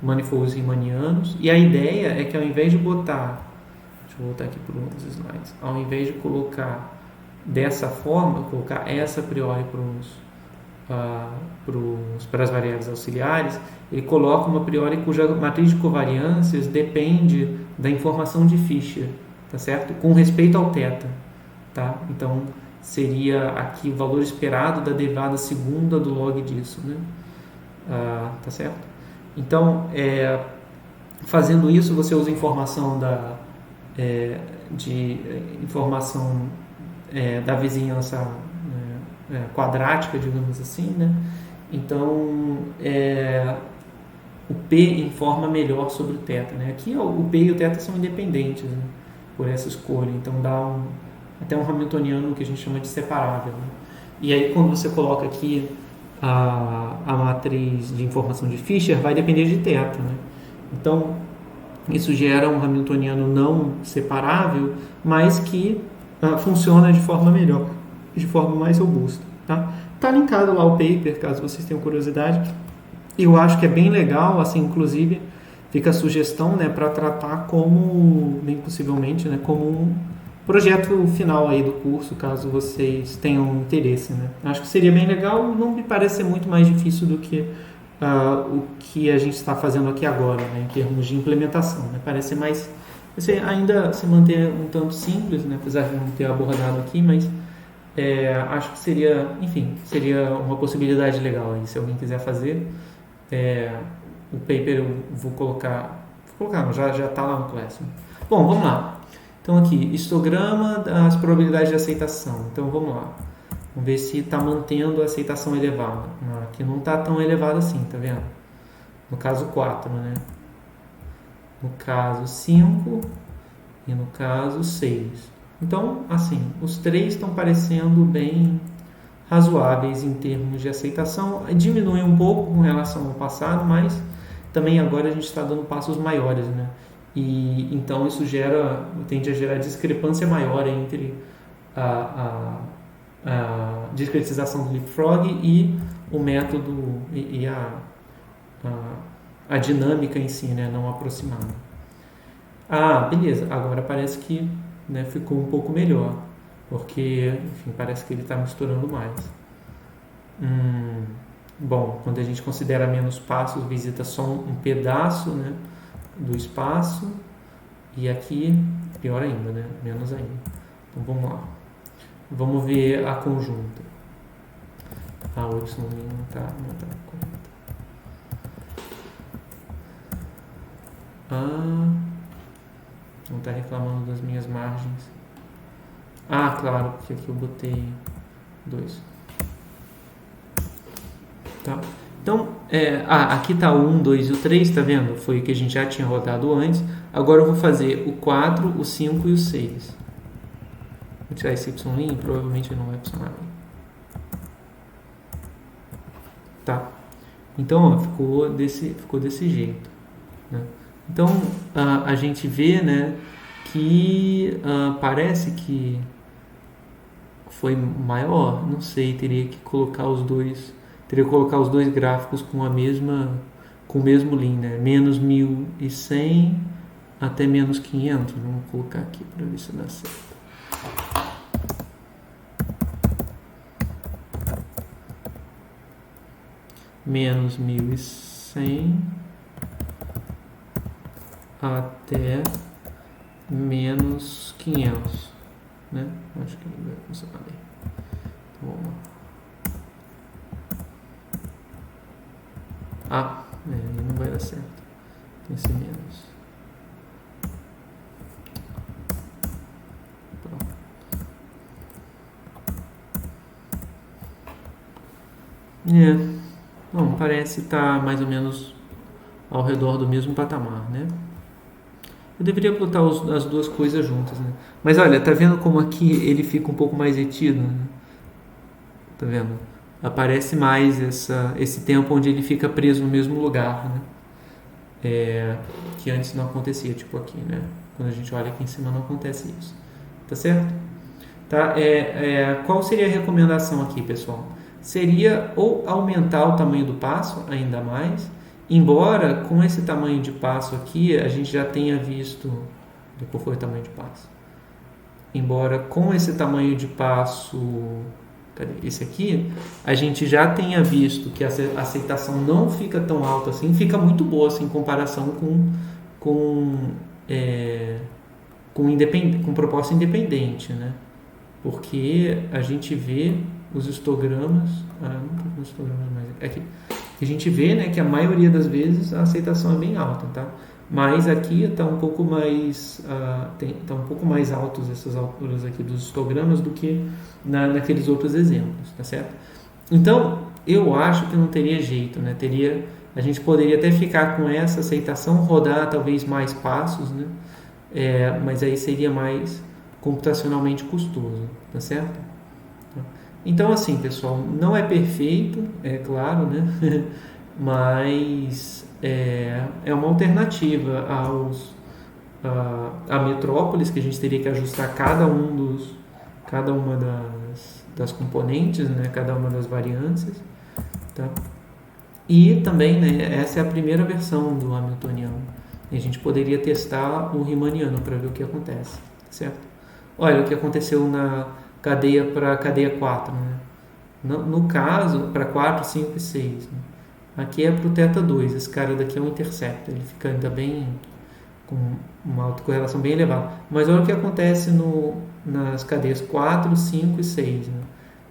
manifolds riemannianos, e a ideia é que ao invés de botar, deixa eu voltar aqui para os slides, ao invés de colocar dessa forma, colocar essa a priori para as variáveis auxiliares, ele coloca uma a priori cuja matriz de covariâncias depende da informação de Fischer, tá certo? Com respeito ao θ, tá? Então seria aqui o valor esperado da derivada segunda do log disso, né? Tá certo? Então, fazendo isso, você usa informação da vizinhança quadrática, digamos assim, né? Então, o P informa melhor sobre o θ, né? Aqui o P e o θ são independentes, né, por essa escolha, então dá até um hamiltoniano que a gente chama de separável, né? E aí quando você coloca aqui a matriz de informação de Fisher, vai depender de θ, né? Então isso gera um hamiltoniano não separável, mas que funciona de forma melhor, de forma mais robusta. Tá linkado lá o paper, caso vocês tenham curiosidade. Eu acho que é bem legal, assim, inclusive fica a sugestão, né, para tratar como, bem possivelmente, né, como um projeto final aí do curso, caso vocês tenham interesse, né. Acho que seria bem legal, não me parece ser muito mais difícil do que o que a gente está fazendo aqui agora, né, em termos de implementação, né. Parece ser mais, ainda se manter um tanto simples, né, apesar de não ter abordado aqui, mas acho que seria uma possibilidade legal aí, se alguém quiser fazer. O paper eu vou colocar não, já está lá no Classroom. Bom, vamos lá. Então aqui, histograma das probabilidades de aceitação. Então vamos lá. Vamos ver se está mantendo a aceitação elevada. Aqui não está tão elevada assim, tá vendo? No caso 4, né? No caso 5 e no caso 6. Então, assim, os três estão parecendo bem razoáveis em termos de aceitação. Diminui um pouco com relação ao passado, mas também agora a gente está dando passos maiores, né? E então isso tende a gerar discrepância maior entre a discretização do leapfrog e o método e a dinâmica em si, né, não aproximada. Beleza, agora parece que, né, ficou um pouco melhor, porque, enfim, parece que ele está misturando mais. Bom, quando a gente considera menos passos, visita só um pedaço, né, do espaço, e aqui, pior ainda, né, menos ainda. Então vamos lá. Vamos ver a conjunta. O Y não está correta. Não está reclamando das minhas margens. Claro, porque aqui eu botei 2. Tá? Então, aqui está o 1, 2 e o 3, tá vendo? Foi o que a gente já tinha rodado antes. Agora eu vou fazer o 4, o 5 e o 6. Vou tirar esse y', provavelmente ele não vai funcionar bem. Tá? Então, ficou desse jeito, né? Então, a gente vê, né, que parece que foi maior, não sei, teria que colocar os dois gráficos com o mesmo lean, né? Menos 1.100 até menos 500. Vamos colocar aqui para ver se dá certo. Menos 1.100 até menos 500, né? Acho que não vai funcionar bem. Então, vamos lá. Não vai dar certo. Tem que ser menos. Pronto. Bom, parece estar mais ou menos ao redor do mesmo patamar, né? Eu deveria botar as duas coisas juntas, né? Mas olha, tá vendo como aqui ele fica um pouco mais retido, né? Tá vendo? Aparece mais esse tempo onde ele fica preso no mesmo lugar, né? Que antes não acontecia, tipo aqui, né? Quando a gente olha aqui em cima não acontece isso. Tá certo? Tá? Qual seria a recomendação aqui, pessoal? Seria ou aumentar o tamanho do passo ainda mais, embora com esse tamanho de passo aqui a gente já tenha visto... Qual foi o tamanho de passo? Embora com esse tamanho de passo... Esse aqui, a gente já tenha visto que a aceitação não fica tão alta assim, fica muito boa assim, em comparação com proposta independente, né? Porque a gente vê os histogramas, não estou com histogramas mais aqui, a gente vê, né, que a maioria das vezes a aceitação é bem alta, tá? Mas aqui está um pouco mais tá um pouco mais altos essas alturas aqui dos histogramas do que naqueles outros exemplos, tá certo? Então eu acho que não teria jeito, né? Teria A gente poderia até ficar com essa aceitação, rodar talvez mais passos, né? Mas aí seria mais computacionalmente custoso, tá certo? Então, assim, pessoal, não é perfeito, é claro, né? Mas é uma alternativa a metrópoles, que a gente teria que ajustar cada uma das componentes, né? Cada uma das variâncias, tá? E também, né, essa é a primeira versão do Hamiltoniano. E a gente poderia testar o Riemanniano para ver o que acontece, certo? Olha o que aconteceu na cadeia para cadeia 4, né? No caso, para 4, 5 e 6. Né? Aqui é para o θ 2, esse cara daqui é um interceptor, ele fica ainda bem com uma autocorrelação bem elevada. Mas olha o que acontece nas cadeias 4, 5 e 6. Né?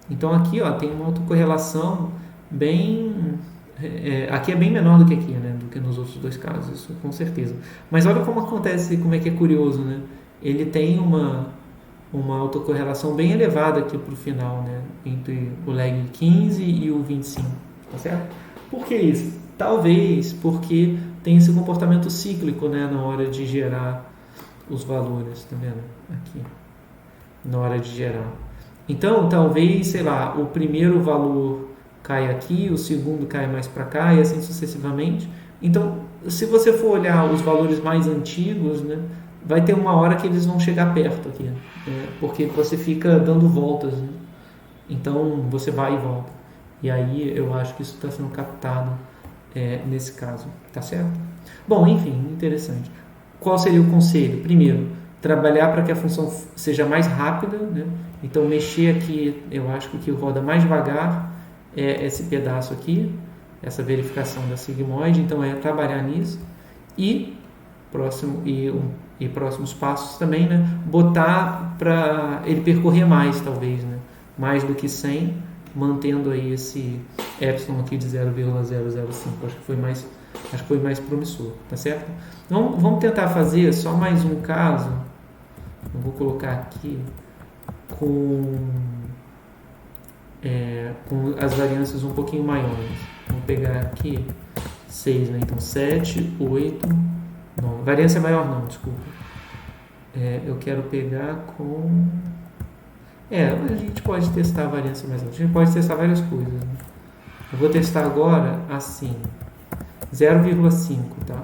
Então aqui ó, tem uma autocorrelação bem... aqui é bem menor do que aqui, né? Do que nos outros dois casos, isso com certeza. Mas olha como acontece, como é que é curioso, né? Ele tem uma autocorrelação bem elevada aqui para o final, né? Entre o lag 15 e o 25, tá certo? Por que isso? Talvez porque tem esse comportamento cíclico, né? Na hora de gerar os valores, tá vendo? Aqui, na hora de gerar. Então, talvez, sei lá, o primeiro valor cai aqui, o segundo cai mais para cá e assim sucessivamente. Então, se você for olhar os valores mais antigos, né? Vai ter uma hora que eles vão chegar perto aqui, né? Porque você fica dando voltas, né? Então você vai e volta. E aí eu acho que isso está sendo captado nesse caso, tá certo? Bom, enfim, interessante. Qual seria o conselho? Primeiro, trabalhar para que a função seja mais rápida, né? Então mexer aqui, eu acho que o que roda mais devagar é esse pedaço aqui, essa verificação da sigmoide, então é trabalhar nisso e próximos passos também, né? Botar para ele percorrer mais, talvez, né? Mais do que 100, mantendo aí esse epsilon aqui de 0,005. Acho que foi mais promissor, tá certo? Então, vamos tentar fazer só mais um caso. Eu vou colocar aqui com as variâncias um pouquinho maiores. Vamos pegar aqui 6, né? Então 7, 8, 9. Variância maior não, desculpa. Eu quero pegar com... a gente pode testar a variância mais alta. A gente pode testar várias coisas. Né? Eu vou testar agora assim, 0,5, tá?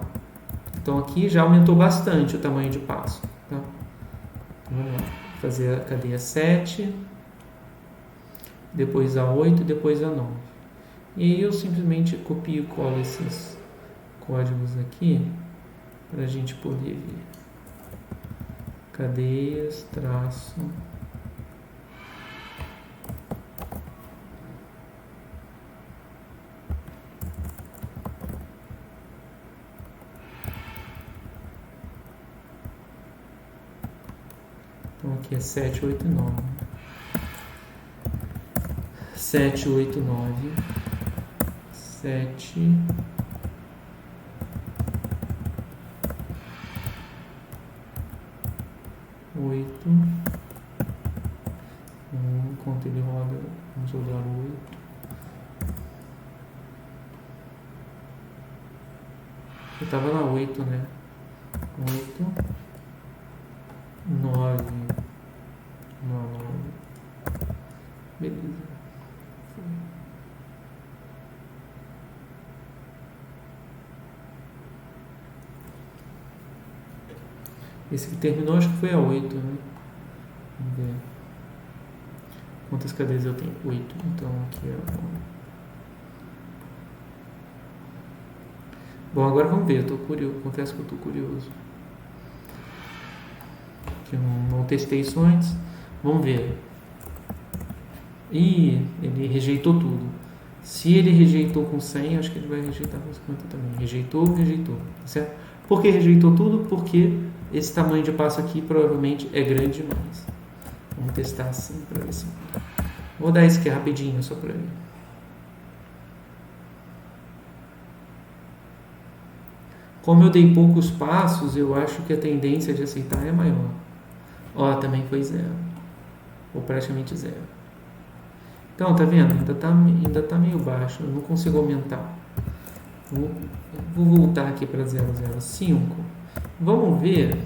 Então aqui já aumentou bastante o tamanho de passo. Tá? Vamos lá. Fazer a cadeia 7, depois a 8, depois a 9. E aí eu simplesmente copio e colo esses códigos aqui para a gente poder ver. Cadeias, traço. Então aqui é 7, 8, 9. 7, 8, 9. 7. 8. Enquanto ele roda, vamos rodar 8. Eu estava na 8, né? 8. 9. Não, 9. Beleza. Esse que terminou acho que foi a 8, né? Vamos ver. Quantas cadeias eu tenho? 8. Então aqui é a... Bom, agora vamos ver. Eu tô curioso. Confesso que eu estou curioso. Que eu não testei isso antes. Vamos ver. Ih, ele rejeitou tudo. Se ele rejeitou com 100, acho que ele vai rejeitar com 50 também. Rejeitou. Certo? Por que rejeitou tudo? Porque esse tamanho de passo aqui provavelmente é grande demais. Vamos testar assim para ver se... Vou dar isso aqui rapidinho só para ver. Como eu dei poucos passos, eu acho que a tendência de aceitar é maior. Ó, também foi 0. Ou praticamente 0. Então, tá vendo? Ainda tá meio baixo. Eu não consigo aumentar. Vou, vou voltar aqui para 0,05. Vamos ver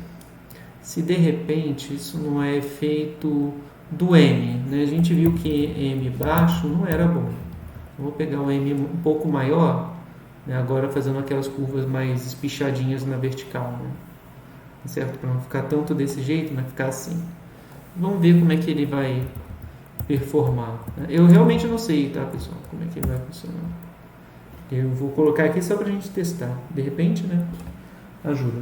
se de repente isso não é efeito do M, né? A gente viu que M baixo não era bom. Vou pegar um M um pouco maior, né? Agora fazendo aquelas curvas mais espichadinhas na vertical, né? Certo? Para não ficar tanto desse jeito, mas ficar assim. Vamos ver como é que ele vai performar. Eu realmente não sei, tá, pessoal, como é que ele vai funcionar. Eu vou colocar aqui só para a gente testar. De repente, né? Ajuda.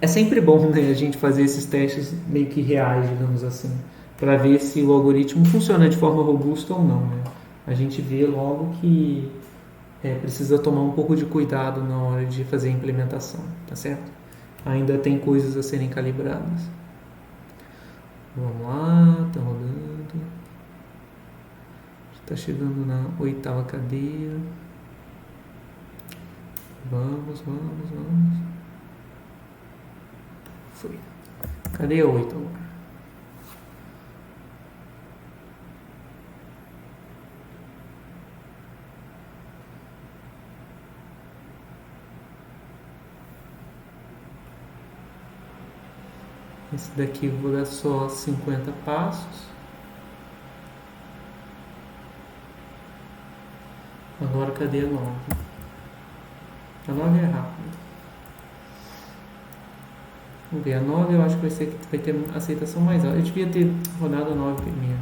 É sempre bom, né, a gente fazer esses testes meio que reais, digamos assim, para ver se o algoritmo funciona de forma robusta ou não, né? A gente vê logo que precisa tomar um pouco de cuidado na hora de fazer a implementação, tá certo? Ainda tem coisas a serem calibradas. Vamos lá, tá rodando. Está chegando na 8ª cadeia. Vamos. Foi. Cadê a 8 agora? Esse daqui eu vou dar só 50 passos. Agora cadê a 9? A 9 é rápida. Vamos ver, a 9 eu acho que vai ter aceitação mais alta. Eu devia ter rodado a 9 primeiro.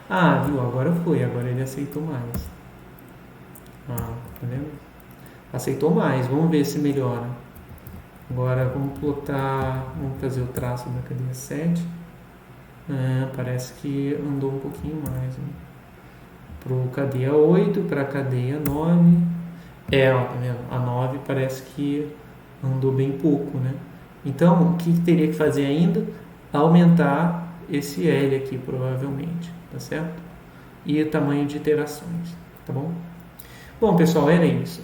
Ah, viu? Agora foi. Agora ele aceitou mais. Ah, tá vendo? Aceitou mais. Vamos ver se melhora. Agora vamos plotar. Vamos fazer o traço da cadeia 7. Parece que andou um pouquinho mais. Né? Pro cadeia 8, para a cadeia 9. Ó, tá vendo? A 9 parece que andou bem pouco, né? Então, o que teria que fazer ainda? Aumentar esse L aqui, provavelmente, tá certo? E o tamanho de iterações, tá bom? Bom, pessoal, era isso.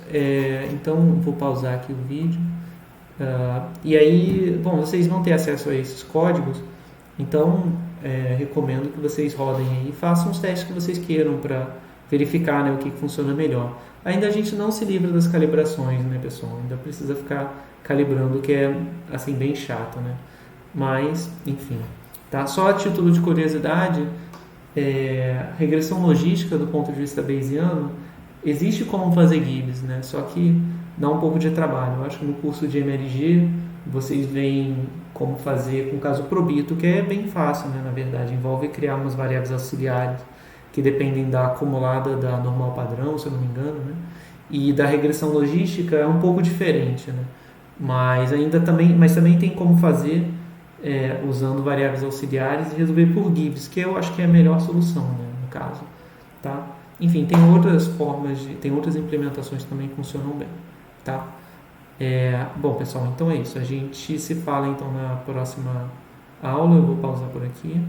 Então, vou pausar aqui o vídeo. E aí, bom, vocês vão ter acesso a esses códigos, então recomendo que vocês rodem aí e façam os testes que vocês queiram para verificar, né, o que funciona melhor. Ainda a gente não se livra das calibrações, né, pessoal? Ainda precisa ficar calibrando, que é assim bem chato, né? Mas, enfim, tá? Só a título de curiosidade, regressão logística do ponto de vista bayesiano, existe como fazer Gibbs, né? Só que dá um pouco de trabalho. Eu acho que no curso de MLG vocês veem como fazer com o caso Probito, que é bem fácil, né? Na verdade, envolve criar umas variáveis auxiliares que dependem da acumulada da normal padrão, se eu não me engano, né? E da regressão logística é um pouco diferente, né? Mas também tem como fazer usando variáveis auxiliares e resolver por Gibbs, que eu acho que é a melhor solução, né, no caso, tá? Enfim, tem outras tem outras implementações que também funcionam bem, tá? Bom, pessoal, então é isso. A gente se fala então na próxima aula. Eu vou pausar por aqui.